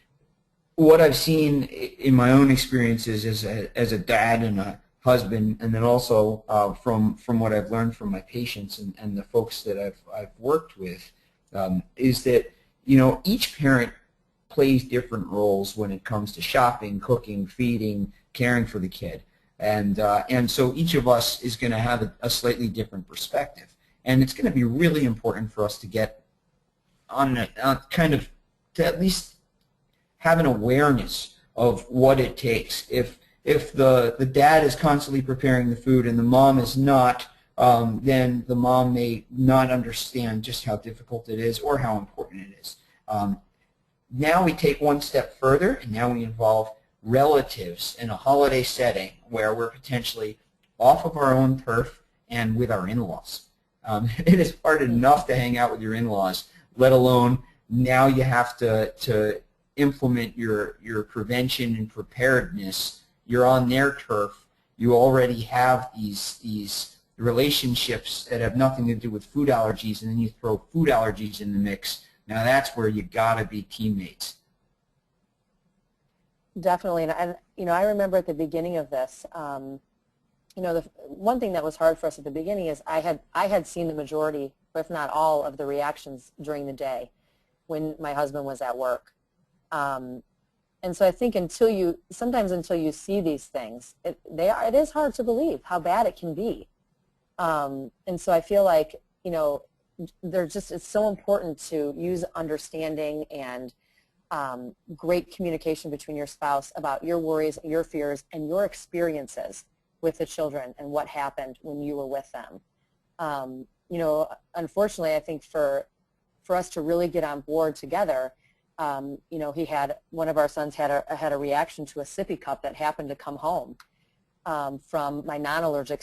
Speaker 2: what I've seen in my own experiences as a dad and a husband, and then also from what I've learned from my patients and the folks that I've worked with, is that, you know, each parent plays different roles when it comes to shopping, cooking, feeding, caring for the kid, and so each of us is going to have a slightly different perspective, and it's going to be really important for us to get on kind of to at least have an awareness of what it takes. If the dad is constantly preparing the food and the mom is not, then the mom may not understand just how difficult it is or how important it is. Now we take one step further, and now we involve relatives in a holiday setting where we're potentially off of our own turf and with our in-laws. It is hard enough to hang out with your in-laws, let alone now you have to implement your prevention and preparedness. You're on their turf. You already have these relationships that have nothing to do with food allergies, and then you throw food allergies in the mix. Now that's where you gotta be teammates.
Speaker 3: Definitely, and you know, I remember at the beginning of this, you know, the one thing that was hard for us at the beginning is I had seen the majority, if not all, of the reactions during the day when my husband was at work. And so I think sometimes until you see these things, it is hard to believe how bad it can be. And so I feel like, you know, it's so important to use understanding and great communication between your spouse about your worries, your fears, and your experiences with the children and what happened when you were with them. You know, unfortunately, I think for us to really get on board together, you know, one of our sons had a reaction to a sippy cup that happened to come home from my non-allergic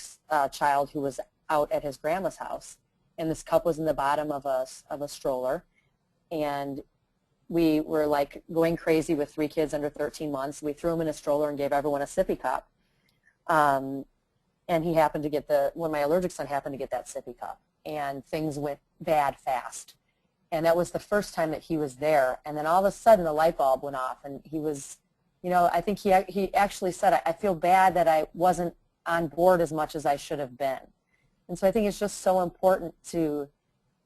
Speaker 3: child who was out at his grandma's house. And this cup was in the bottom of a stroller. And we were like going crazy with 3 kids under 13 months. We threw them in a stroller and gave everyone a sippy cup. And And he happened to get when my allergic son happened to get that sippy cup, and things went bad fast. And that was the first time that he was there. And then all of a sudden the light bulb went off, and he was, I think he actually said, I feel bad that I wasn't on board as much as I should have been. And so I think it's just so important to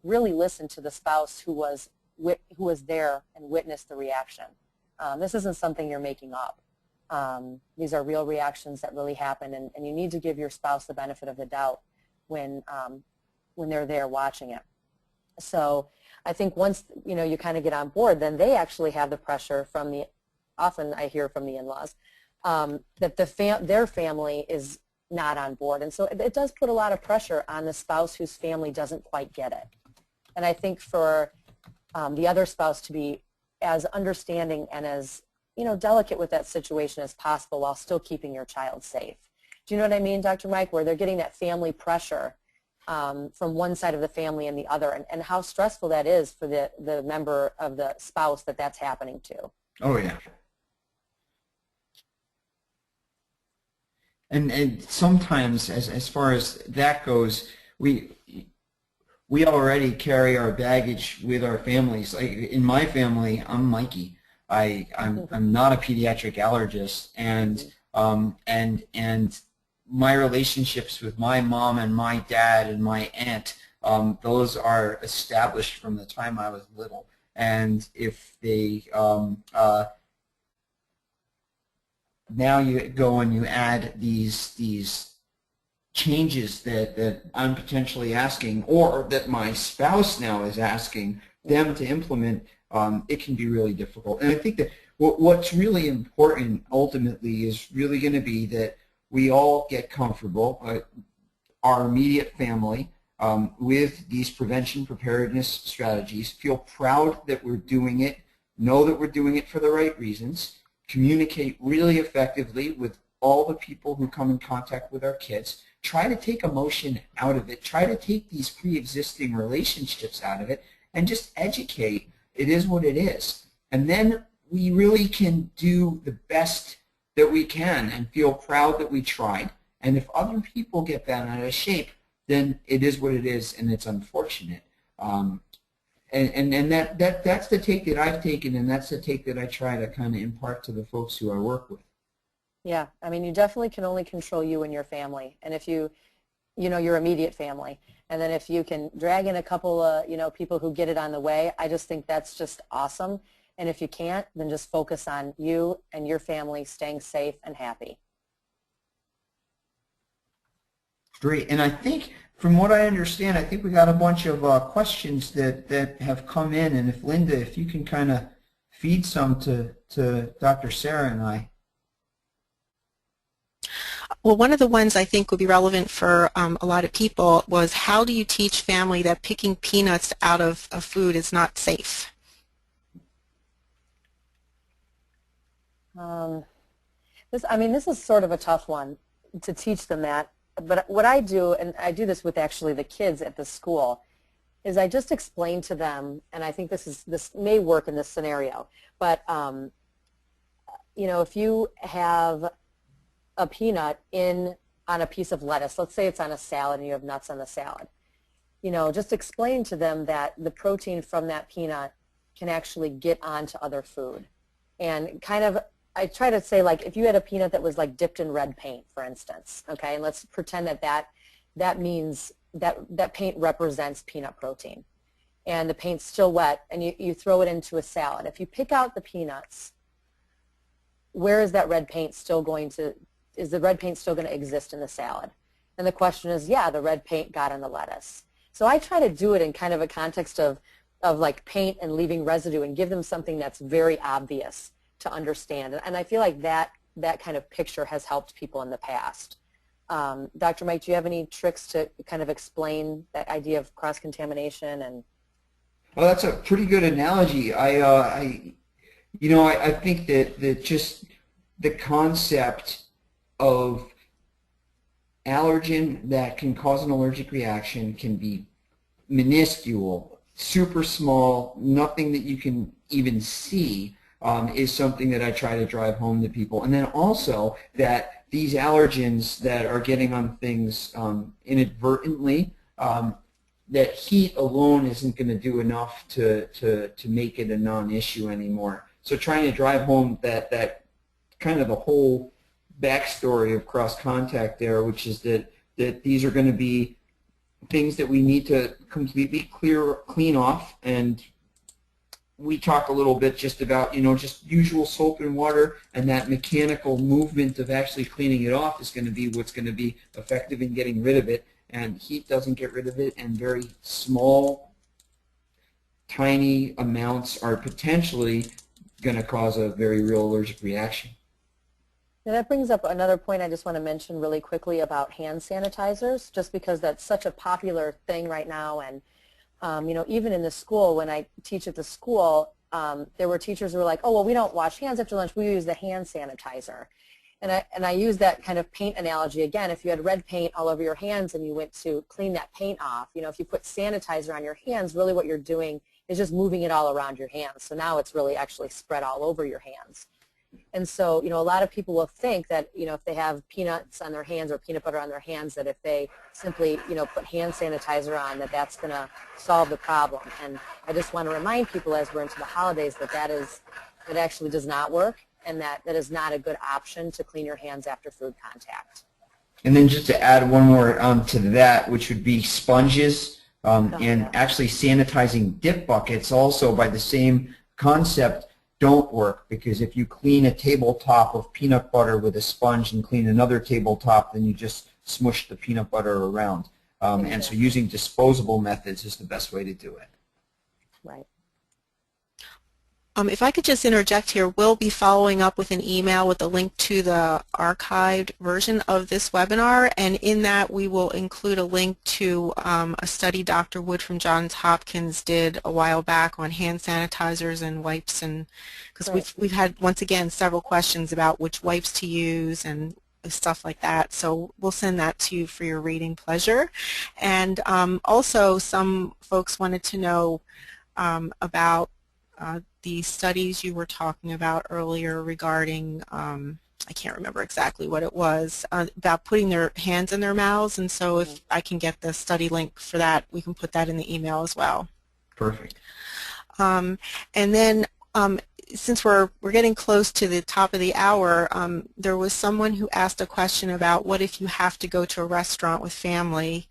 Speaker 3: really listen to the spouse who was there and witnessed the reaction. This isn't something you're making up. These are real reactions that really happen, and you need to give your spouse the benefit of the doubt when they're there watching it. So I think once you kind of get on board, then they actually have the pressure from often I hear from the in-laws, that their family is not on board. And so it does put a lot of pressure on the spouse whose family doesn't quite get it. And I think for the other spouse to be as understanding and as delicate with that situation as possible while still keeping your child safe. Do you know what I mean, Dr. Mike, where they're getting that family pressure from one side of the family and the other, and how stressful that is for the member of the spouse that's happening to.
Speaker 2: Oh, yeah. And sometimes, as far as that goes, we already carry our baggage with our families. Like in my family, I'm Mikey. I'm not a pediatric allergist, and my relationships with my mom and my dad and my aunt, those are established from the time I was little. And if they now you go and you add these changes that I'm potentially asking, or that my spouse now is asking them to implement, it can be really difficult. And I think that what's really important ultimately is really going to be that we all get comfortable, our immediate family, with these prevention preparedness strategies, feel proud that we're doing it, know that we're doing it for the right reasons, communicate really effectively with all the people who come in contact with our kids, try to take emotion out of it, try to take these pre-existing relationships out of it, and just educate. It is what it is. And then we really can do the best that we can and feel proud that we tried. And if other people get bent out of shape, then it is what it is, and it's unfortunate. And that's the take that I've taken, and that's the take that I try to kind of impart to the folks who I work with.
Speaker 3: Yeah, I mean, you definitely can only control you and your family, and if your immediate family, and then if you can drag in a couple of people who get it on the way, I just think that's just awesome. And if you can't, then just focus on you and your family staying safe and happy.
Speaker 2: Great, and I think, from what I understand, I think we got a bunch of questions that have come in, and if Linda, if you can kind of feed some to Dr. Sarah and I.
Speaker 1: Well, one of the ones I think would be relevant for a lot of people was, how do you teach family that picking peanuts out of food is not safe?
Speaker 3: This is sort of a tough one to teach them that. But what I do, and I do this with actually the kids at the school, is I just explain to them, and I think this may work in this scenario, but if you have a peanut on a piece of lettuce, let's say it's on a salad and you have nuts on the salad, just explain to them that the protein from that peanut can actually get onto other food. And kind of, I try to say, like, if you had a peanut that was like dipped in red paint, for instance, okay, and let's pretend that means that paint represents peanut protein, and the paint's still wet, and you throw it into a salad. If you pick out the peanuts, where is that red paint still going to, is the red paint still going to exist in the salad? And the question is, yeah, the red paint got on the lettuce. So I try to do it in kind of a context of like paint and leaving residue, and give them something that's very obvious to understand. And I feel like that kind of picture has helped people in the past. Dr. Mike, do you have any tricks to kind of explain that idea of cross-contamination? And
Speaker 2: well, that's a pretty good analogy. I think that just the concept of allergen that can cause an allergic reaction can be minuscule, super small, nothing that you can even see, is something that I try to drive home to people. And then also that these allergens that are getting on things inadvertently, that heat alone isn't going to do enough to make it a non-issue anymore. So trying to drive home that kind of the whole backstory of cross-contact there, which is that these are going to be things that we need to completely clean off. And we talk a little bit just about, just usual soap and water, and that mechanical movement of actually cleaning it off is going to be what's going to be effective in getting rid of it. And heat doesn't get rid of it, and very small, tiny amounts are potentially going to cause a very real allergic reaction.
Speaker 3: Now that brings up another point I just want to mention really quickly about hand sanitizers, just because that's such a popular thing right now. And even in the school, when I teach at the school, there were teachers who were like, oh, well, we don't wash hands after lunch, we use the hand sanitizer. And I use that kind of paint analogy again. If you had red paint all over your hands and you went to clean that paint off, if you put sanitizer on your hands, really what you're doing is just moving it all around your hands. So now it's really actually spread all over your hands. And so, a lot of people will think that, if they have peanuts on their hands or peanut butter on their hands, that if they simply, put hand sanitizer on, that's going to solve the problem. And I just want to remind people as we're into the holidays that actually does not work, and that is not a good option to clean your hands after food contact.
Speaker 2: And then just to add one more to that, which would be sponges, and actually sanitizing dip buckets also by the same concept don't work, because if you clean a tabletop of peanut butter with a sponge and clean another tabletop, then you just smush the peanut butter around. And so using disposable methods is the best way to do it.
Speaker 3: Right.
Speaker 1: If I could just interject here, we'll be following up with an email with a link to the archived version of this webinar, and in that we will include a link to a study Dr. Wood from Johns Hopkins did a while back on hand sanitizers and wipes, and because we've had, once again, several questions about which wipes to use and stuff like that. So we'll send that to you for your reading pleasure. And also some folks wanted to know about the studies you were talking about earlier regarding, I can't remember exactly what it was, about putting their hands in their mouths, and so if I can get the study link for that, we can put that in the email as well.
Speaker 2: Perfect.
Speaker 1: And then since we're getting close to the top of the hour, there was someone who asked a question about what if you have to go to a restaurant with family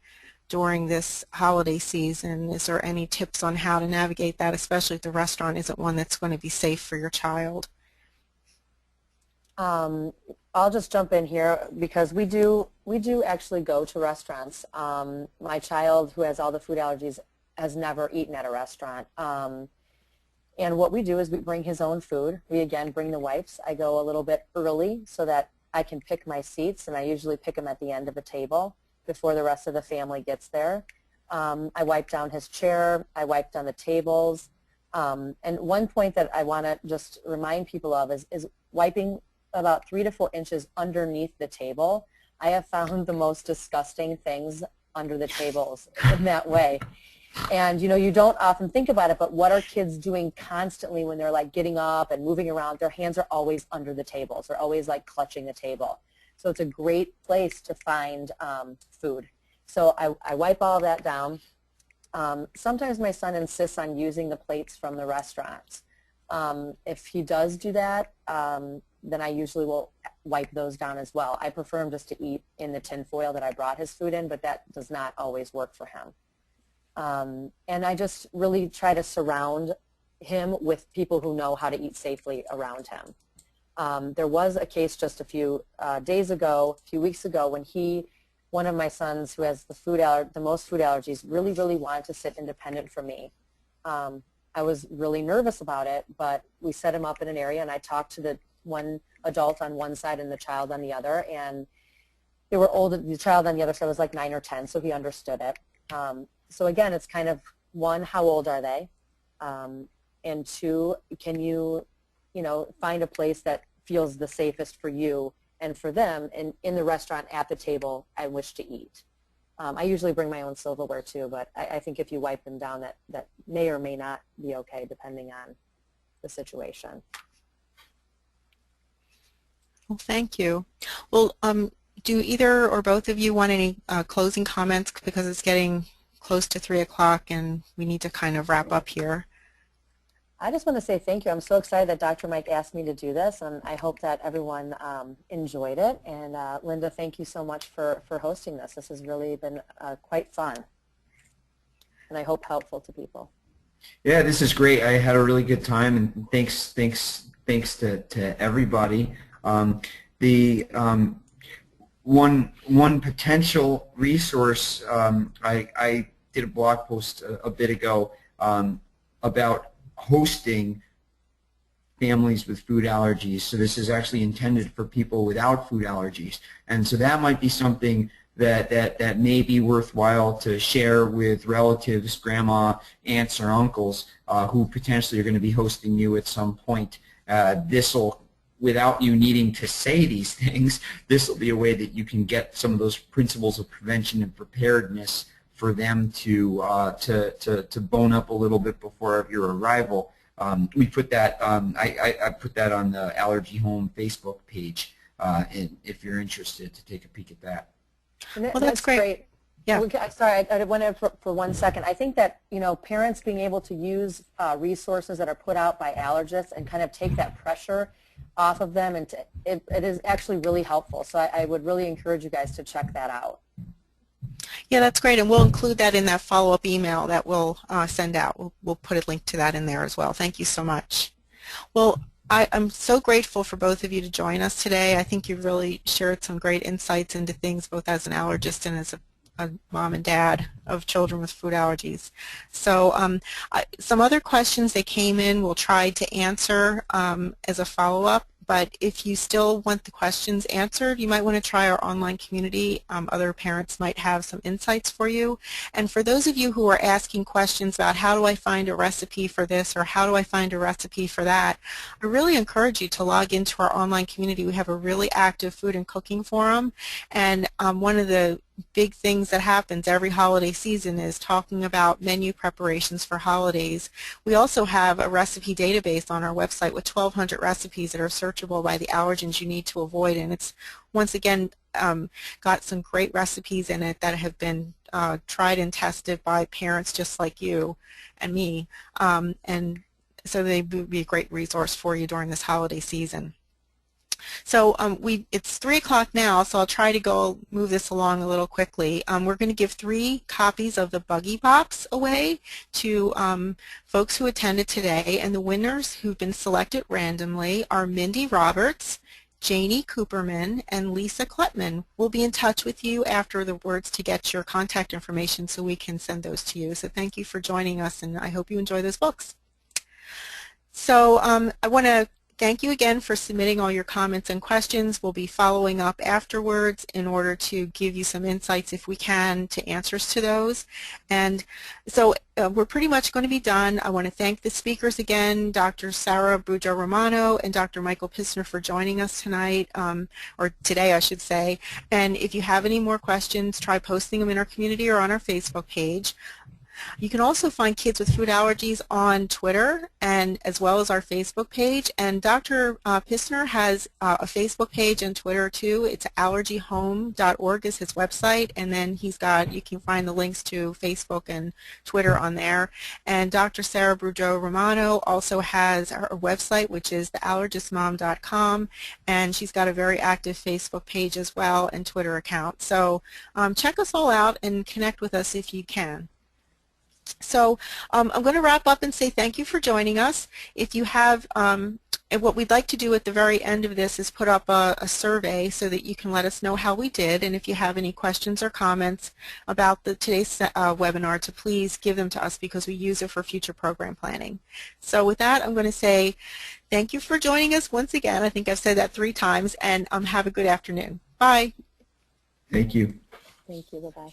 Speaker 1: during this holiday season. Is there any tips on how to navigate that, especially if the restaurant isn't one that's going to be safe for your child?
Speaker 3: I'll just jump in here because we do actually go to restaurants. My child, who has all the food allergies, has never eaten at a restaurant. And what we do is we bring his own food. We, again, bring the wipes. I go a little bit early so that I can pick my seats, and I usually pick them at the end of the table before the rest of the family gets there. I wipe down his chair. I wipe down the tables. And one point that I want to just remind people of is wiping about 3 to 4 inches underneath the table. I have found the most disgusting things under the tables in that way. And, you don't often think about it, but what are kids doing constantly when they're like getting up and moving around? Their hands are always under the tables. They're always like clutching the table. So it's a great place to find food. So I wipe all that down. Sometimes my son insists on using the plates from the restaurants. If he does do that, then I usually will wipe those down as well. I prefer him just to eat in the tin foil that I brought his food in, but that does not always work for him. And I just really try to surround him with people who know how to eat safely around him. There was a case just a few weeks ago, when one of my sons who has the most food allergies really, really wanted to sit independent from me. I was really nervous about it, but we set him up in an area, and I talked to the one adult on one side and the child on the other, and they were old. The child on the other side was like 9 or 10, so he understood it. So again, it's kind of, 1, how old are they? And 2, can you find a place that feels the safest for you and for them, and in the restaurant at the table I wish to eat. I usually bring my own silverware too, but I think if you wipe them down, that may or may not be okay depending on the situation.
Speaker 1: Well, thank you. Well, do either or both of you want any closing comments, because it's getting close to 3 o'clock and we need to kind of wrap up here?
Speaker 3: I just want to say thank you. I'm so excited that Dr. Mike asked me to do this, and I hope that everyone enjoyed it. And Linda, thank you so much for hosting this. This has really been quite fun, and I hope helpful to people.
Speaker 2: Yeah, this is great. I had a really good time, and thanks to everybody. One potential resource, I did a blog post a bit ago about hosting families with food allergies. So this is actually intended for people without food allergies, and so that might be something that may be worthwhile to share with relatives, grandma, aunts, or uncles who potentially are going to be hosting you at some point. This'll, without you needing to say these things, this will be a way that you can get some of those principles of prevention and preparedness for them to bone up a little bit before your arrival. We put that I put that on the Allergy Home Facebook page, and if you're interested, to take a peek at that.
Speaker 1: Well, that's great. Yeah.
Speaker 3: Sorry, I went in for 1 second. I think that, parents being able to use resources that are put out by allergists and kind of take that pressure off of them, and it is actually really helpful. So I would really encourage you guys to check that out.
Speaker 1: Yeah, that's great, and we'll include that in that follow-up email that we'll send out. We'll put a link to that in there as well. Thank you so much. Well, I'm so grateful for both of you to join us today. I think you've really shared some great insights into things, both as an allergist and as a mom and dad of children with food allergies. So some other questions that came in we'll try to answer as a follow-up. But if you still want the questions answered, you might want to try our online community. Other parents might have some insights for you. And for those of you who are asking questions about how do I find a recipe for this or how do I find a recipe for that, I really encourage you to log into our online community. We have a really active food and cooking forum, and one of the big things that happens every holiday season is talking about menu preparations for holidays. We also have a recipe database on our website with 1,200 recipes that are searchable by the allergens you need to avoid, and it's once again got some great recipes in it that have been tried and tested by parents just like you and me, and so they would be a great resource for you during this holiday season. So it's 3 o'clock now, so I'll try to move this along a little quickly. We're going to give 3 copies of the Buggy Box away to folks who attended today, and the winners who've been selected randomly are Mindy Roberts, Janie Cooperman, and Lisa Klutman. We'll be in touch with you after the words to get your contact information so we can send those to you. So thank you for joining us, and I hope you enjoy those books. So I want to thank you again for submitting all your comments and questions. We'll be following up afterwards in order to give you some insights, if we can, to answers to those. And so we're pretty much going to be done. I want to thank the speakers again, Dr. Sarah Brujo-Romano and Dr. Michael Pissner, for joining us tonight, or today I should say. And if you have any more questions, try posting them in our community or on our Facebook page. You can also find Kids with Food Allergies on Twitter and as well as our Facebook page. And Dr. Pissner has a Facebook page and Twitter too. It's allergyhome.org is his website, and then you can find the links to Facebook and Twitter on there. And Dr. Sarah Brujo-Romano also has her website, which is theallergistmom.com, and she's got a very active Facebook page as well and Twitter account. So check us all out and connect with us if you can. So I'm going to wrap up and say thank you for joining us. If you have, and what we'd like to do at the very end of this is put up a survey so that you can let us know how we did, and if you have any questions or comments about today's webinar, to please give them to us because we use it for future program planning. So with that, I'm going to say thank you for joining us once again. I think I've said that 3 times, and have a good afternoon. Bye.
Speaker 2: Thank you.
Speaker 3: Thank you. Bye-bye.